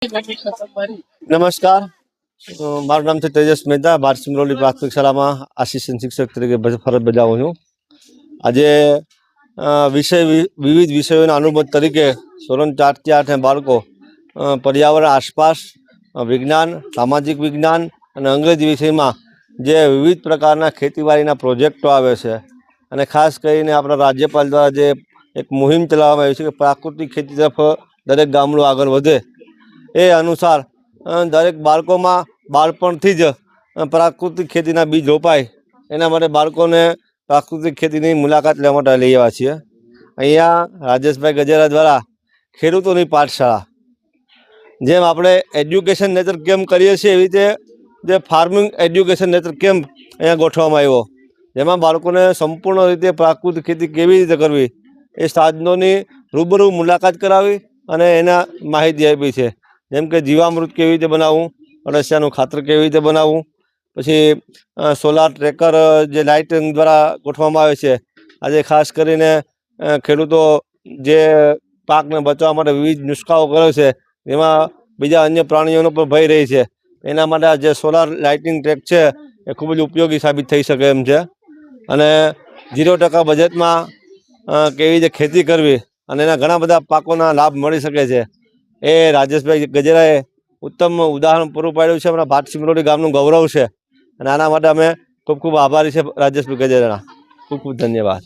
નમસ્કાર, મારું નામ છે તેજસ મહેતા. બારસિમરોલી પ્રાથમિક શાળામાં આસિસ્ટન્ટ શિક્ષક તરીકે ફરજ બજાવું છું. આજે વિવિધ વિષયોના અનુબંધ તરીકે ધોરણ 4 થી 8 બાળકો પર્યાવરણ આસપાસ, વિજ્ઞાન, સામાજિક વિજ્ઞાન અને અંગ્રેજી વિષયમાં જે વિવિધ પ્રકારના ખેતીવાડીના પ્રોજેક્ટો આવે છે અને ખાસ કરીને આપણા રાજ્યપાલ દ્વારા જે એક મુહિમ ચલાવવામાં આવી છે કે પ્રાકૃતિક ખેતી તરફ દરેક ગામડું આગળ વધે, એ અનુસાર દરેક બાળકોમાં બાળપણથી જ પ્રાકૃતિક ખેતીના બીજ રોપાય, એના માટે બાળકોને પ્રાકૃતિક ખેતીની મુલાકાત લેવા માટે લઈ આવ્યા છીએ. અહીંયા રાજેશભાઈ ગજેરા દ્વારા ખેડૂતોની પાઠશાળા, જેમ આપણે એજ્યુકેશન નેચર કેમ્પ કરીએ છીએ એવી રીતે જે ફાર્મિંગ એજ્યુકેશન નેચર કેમ્પ અહીંયા ગોઠવવામાં આવ્યો, જેમાં બાળકોને સંપૂર્ણ રીતે પ્રાકૃતિક ખેતી કેવી રીતે કરવી એ સાધનોની રૂબરૂ મુલાકાત કરાવી અને એના માહિતી આપી છે. જેમ કે જીવામૃત કેવી રીતે બનાવવું, અળસિયાનું ખાતર કેવી રીતે બનાવવું, પછી સોલાર ટ્રેકર જે લાઇટિંગ દ્વારા ગોઠવવામાં આવે છે. આજે ખાસ કરીને ખેડૂતો જે પાકને બચાવવા માટે વિવિધ નુસ્ખાઓ કરે છે, એમાં બીજા અન્ય પ્રાણીઓનો પણ ભય રહી છે. એના માટે આ જે સોલાર લાઇટિંગ ટ્રેક છે એ ખૂબ જ ઉપયોગી સાબિત થઈ શકે એમ છે. અને 0% બજેટમાં કેવી રીતે ખેતી કરવી અને એના ઘણા બધા પાકોના લાભ મળી શકે છે, એ રાજેશભાઈ ગજેરાએ ઉત્તમ ઉદાહરણ પૂરું પાડ્યું છે. આપણા બારસિમરોલી ગામનું ગૌરવ છે અને આના માટે અમે ખૂબ ખૂબ આભારી છે રાજેશભાઈ ગજેરાના. ખૂબ ખૂબ ધન્યવાદ.